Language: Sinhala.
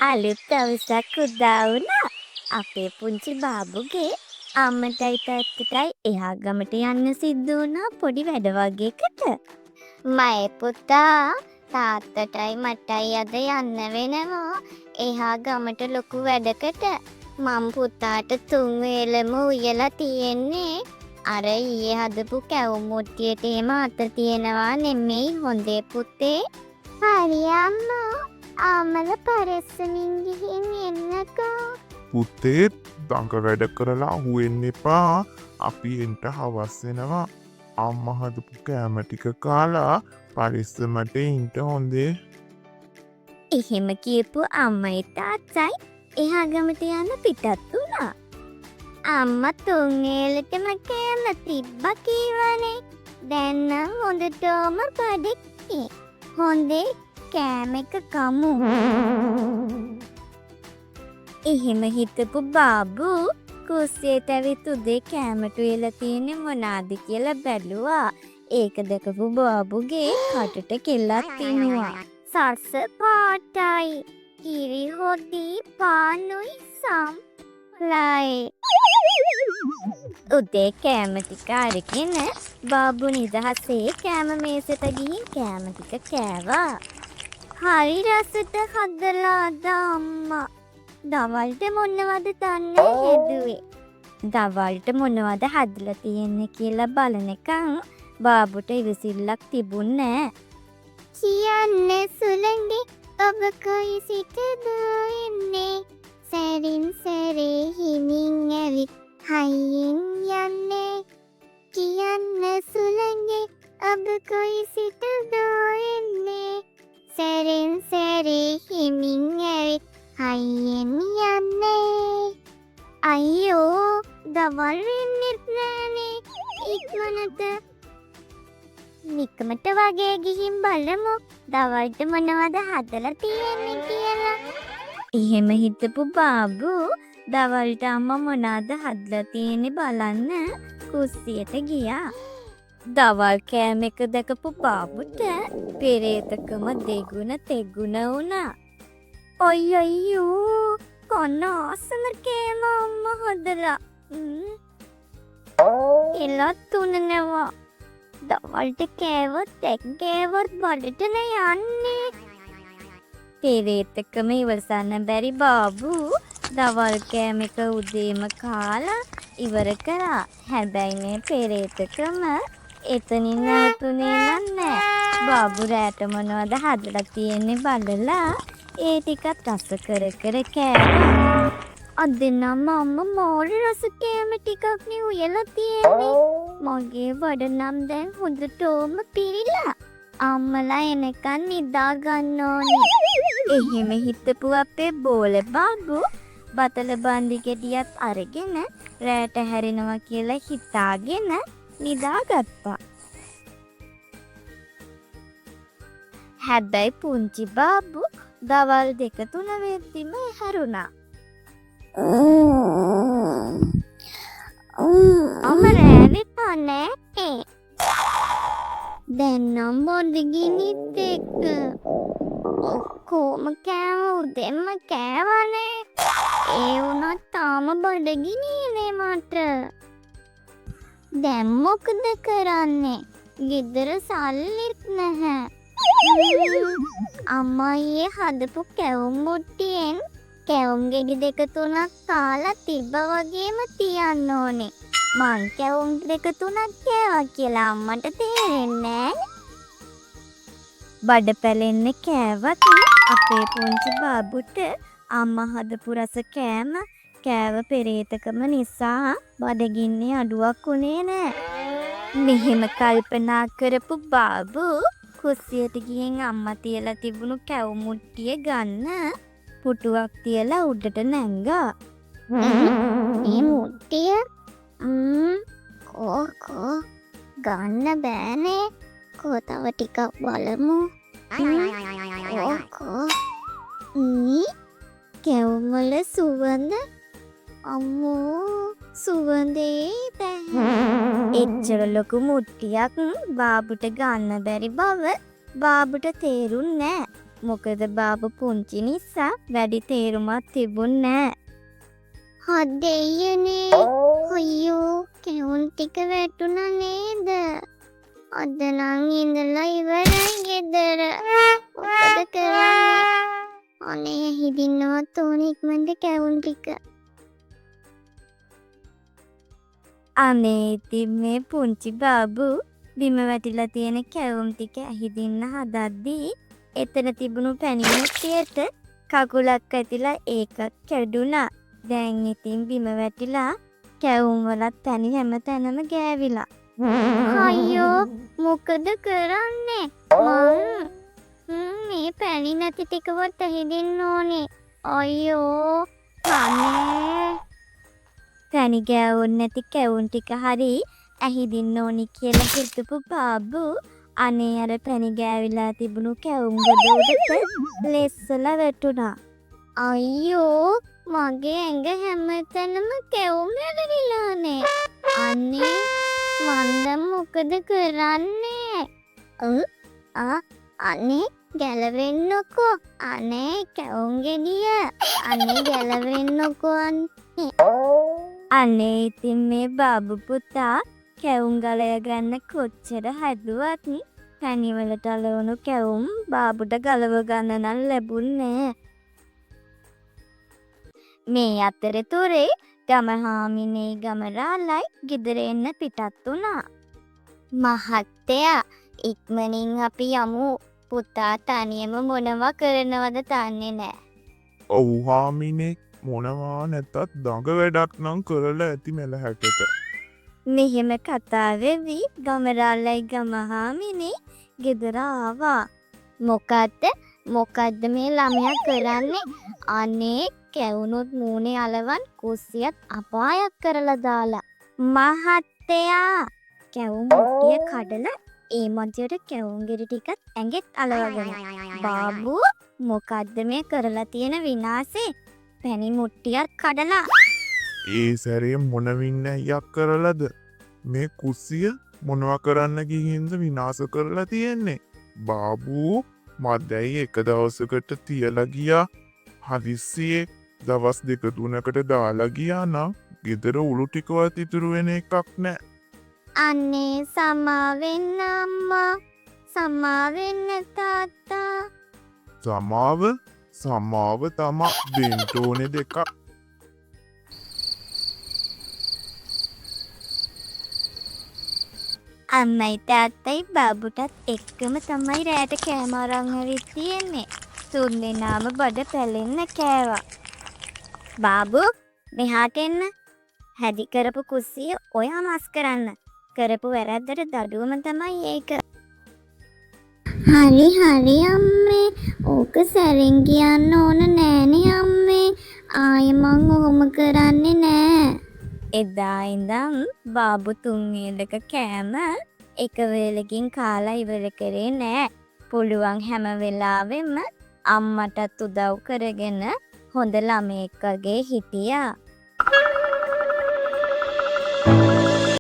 අලුත් දවසක් උදා වුණා. අපේ පුංචි බාබුගේ අම්මටයි තාත්තටයි එහා ගමට යන්න සිද්ධ වුණා පොඩි වැඩ වගේකට. මයේ පුතා තාත්තටයි මටයි අද යන්න වෙනවා එහා ගමට ලොකු වැඩකට. මම පුතාට 3 වේලම උයලා තියෙන්නේ. අර ඊයේ හදපු කැවුම් මුට්ටියට එහෙම අත තියනවා නෙමෙයි හොඳේ පුතේ. හරි අම්මා. ආමල පරස්සමින් ගිහින් එන්නකෝ. පුතේ දඟ වැඩ කරලා අහුවෙන්න එපා. අපි එන්ට හවස් වෙනවා. අම්මා හදපු කෑම ටික කාලා පරිස්සමට ඉන්න හොඳේ. එහෙම කියපු අම්මයි තාත්තයි එහා ගමට යන්න පිටත් වුණා. අම්මා 3 වේලටම කෑම තිබ්බා කීවනේ. දැන් නම් හොඳටම බඩේ. හොඳේ කෑම එක කමු. එහෙම හිතපු බාබු කුස්සියට ඇවිත් උදේ කෑමට වෙලා තියෙන්නේ මොනාද කියලා බැලුවා. ඒක දැකපු බාබුගේ කටට කෙල්ලක් තිනුවා. සර්ස පාටයි කිරි හොදි පානුයි සම්ලයි. උදේ කෑම ටික අරගෙන බාබු නිදහසේ කෑම මේසෙට ගිහින් කෑම ටික කෑවා. හරි රසට හදලා අම්මා. දවල්ට මොනවද දන්නේ හැදුවේ. දවල්ට මොනවද හදලා තියෙන්නේ කියලා බලනකම් බාබුට ඉවසිල්ලක් තිබුණේ නෑ. කියන්නේ සුළඟි ඔබ කොයි සිටද එන්නේ. සැරින් සැරේ හිමින් ඇවිත් හයියෙන් යන්නේ. කියන්නේ සුළඟි ඔබ කොයි සිටද එන්නේ. සැරෙන් සැරේ හිමින් ඇවිත් හයියෙන් යන්නේ. අයියෝ දවල් වෙන්නෙත් නෑනේ ඉක්මනට. නිකමට වගේ ගිහින් බලමු දවල්ට මොනවද හදලා තියෙන්නේ කියලා. එහෙම හිතපු බාබු දවල්ට අම්මා මොනවද හදලා තියෙන්නේ බලන්න කුස්සියට ගියා. දවල් කෑම එක දැකපු බාබුට පෙරේතකම දෙගුණ තෙගුණ වුණා. අයියෝ කොන්න ආසම කෑම අම්මා හදලා. එලත් උනනවා. දවල්ට කෑවොත් කෑවොත් බඩටන යන්නේ. පෙරේතකම ඉවසන්න බැරි බාබු දවල් කෑම එක උදේම කාලා ඉවර කරා. හැබැයි මේ පෙරේතකම එතනින් නැවතුනේ නෑ. බාබු රෑට මොනවද හදලා තියෙන්නේ බලලා ඒ ටිකත් රස කර කර කෑවා. අද නම් අම්මා මෝඩ රස කෑම ටිකක් නේ උයලා තියෙන්නේ. මගේ බඩ නම් දැන් හොඳටම පිරිලා. අම්මලා එනකන් නිදා ගන්න ඕනේ. එහෙම හිතපු අපේ බෝල බාබු බතල බන්දි ගෙඩියත් අරගෙන රෑට හැරෙනවා කියලා හිතාගෙන නිදාගත්තා. හැබැයි පුංචි බාබු දවල් 2-3 වෙද්දිම හැරුණා. අමරෑවිත් නෑ. දැන් නම් බොඩගිනිත් එක්ක ඔක්කොම කෑම උදෙන්ම කෑවනේ. ඒ වුණත් තාම බඩගිනිනේ මට. දැන් මොකද කරන්නේ? ගෙදර සල්ලිත් නැහැ. අම්මා ඊයේ හදපු කැවුම් මුට්ටියෙන් කැවුම් ගෙඩි 2-3ක් කාලා තිබ්බ වගේම තියන්න ඕනේ. මං කැවුම් 2-3ක් කෑවා කියලා අම්මට තේරෙන්නේ නෑ. බඩ පැලෙන්න කෑවත් අපේ පුංචි බාබුට අම්මා හදපු රස කෑම කෑව පෙරේතකම නිසා බඩගින්නේ අඩුවක් උනේ නෑ. මෙහෙම කල්පනා කරපු බාබු කුස්සියට ගිහින් අම්මා තියලා තිබුණු කැවුම් මුට්ටිය ගන්න පුටුවක් තියලා උඩට නැංගා. මේ මුට්ටිය කෝ ගන්න බෑනේ. කෝ තව ටිකක් බලමු. කෝ කැවුම් වල සුවඳ අම්මෝ සුවඳේ බෑ. එච්චර ලොකු මුට්ටියක් බාබුට ගන්න බැරි බව බාබුට තේරුන්නේ නෑ. මොකද බාබු පුංචි නිසා වැඩි තේරුමක් තිබුණේ නෑ. හදෙයනේ අයියෝ කැවුම් ටික වැටුණා නේද? අද නම් ඉඳලා ඉවරයි ගෙදර. මොකද කරන්නේ? අනේ හිදින්නවත් ඕනේ ඉක්මනට කැවුම් ටික. අනේ ඉතින් මේ පුංචි බාබු බිම වැටිලා තියෙන කැවුම් ටික ඇහිදින්න හදද්දී එතන තිබුණු පැණි මුට්ටියට කකුලක් ඇතිලා ඒකත් කැඩුනා. දැන් ඉතින් බිම වැටිලා කැවුම් වලත් පැණි හැමතැනම ගෑවිලා. අයියෝ මොකද කරන්නේ? මේ පැණි නැති ටිකවත් හිදින්න ඕනේ. අයියෝ අනේ පැණි ගෑවුන් නැති කැවුම් ටික හරි ඇහිදින්න ඕනි කියලා හිතපු බාබු අනේ අර පැණි ගෑවිලා තිබුණු කැවුම් ගොඩ උඩට ලෙස්සලා වැටුණා. අයියෝ මගේ ඇඟ හැමතැනම කැවුම් ඇවිලිලානේ. අනේ මන්ද මොකද කරන්නේ? අනේ ගැලවෙන්නකෝ. අනේ කැවුම් ගෙඩිය. අනේ ගැලවෙන්නකෝ අනේ. අනේ ඉතින් මේ බාබු පුතා කැවුම් ගලය ගන්න කොච්චර හැදුවත් පැණි වලට අලවුණු කැවුම් බාබුට ගලව ගන්න නම් ලැබුණේ නෑ. මේ අතරතුරේ ගමහාමිනේ ගමරාලයි ගෙදර එන්න පිටත් වුණා. මහත්තයා ඉක්මනින් අපි යමු. පුතා තනියම මොනවා කරනවද දන්නේ නෑ. ඔව් හාමිනේ මොනවා නැතත් දඟ වැඩක් නම් කරලා ඇති මෙල හැටට. මෙහෙම කතා වෙවි ගමරාලයි ගමහාමිනේ ගෙදර ආවා. මොකද්ද මේ ළමයා කරන්නේ? අනේ කැවුනොත් මූණේ අලවන් කුස්සියත් අපායක් කරලා දාලා. මහත්තයා කැවුම් මුට්ටිය කඩලා ඒ මැදට කැවුම් ගෙඩි ටිකත් ඇඟෙත් අලවගෙන. බාබු මොකද්ද මේ කරලා තියෙන විනාශේ? පැණි මුට්ටියක් කඩලා. ඒ සැරේ මොන වින්නැයක් කරලද? මේ කුස්සිය මොනවා කරන්න ගිහින්ද විනාශ කරලා තියෙන්නේ? බාබූ මදැයි එක දවසකට තියලා ගියා. හදිස්සියේ දවස් 2-3කට දාලා ගියා නම් ගෙදර උළු ටිකවත් ඉතුරු වෙන එකක් නෑ. අනේ සමාවෙන්න අම්මා. සමාවෙන්න තාත්තා. සමාව තමා දෙන්න ඕනේ දෙකක්. අම්මයි තාත්තයි බාබුටත් එක්කම තමයි රෑට කෑම අරන් ඇවිත් තියෙන්නේ. තුන්දෙනාම බඩ පැලෙන්න කෑවා. බාබු මෙහාට එන්න. හැදි කරපු කුස්සිය ඔයා මස් කරන්න. කරපු වැරද්දට දඩුවම තමයි ඒක. හරි අම්මේ. ඕක සැරෙන් කියන්න ඕන නෑනේ අම්මේ. ආයෙ මං ඔහොම කරන්නේ නෑ. එදා ඉඳන් බාබු 3 වේලක කෑම එක වේලකින් කාලා ඉවර කරේ නෑ. පුළුවන් හැම වෙලාවෙම අම්මටත් උදව් කරගෙන හොඳ ළමයෙක් වගේ හිටියා.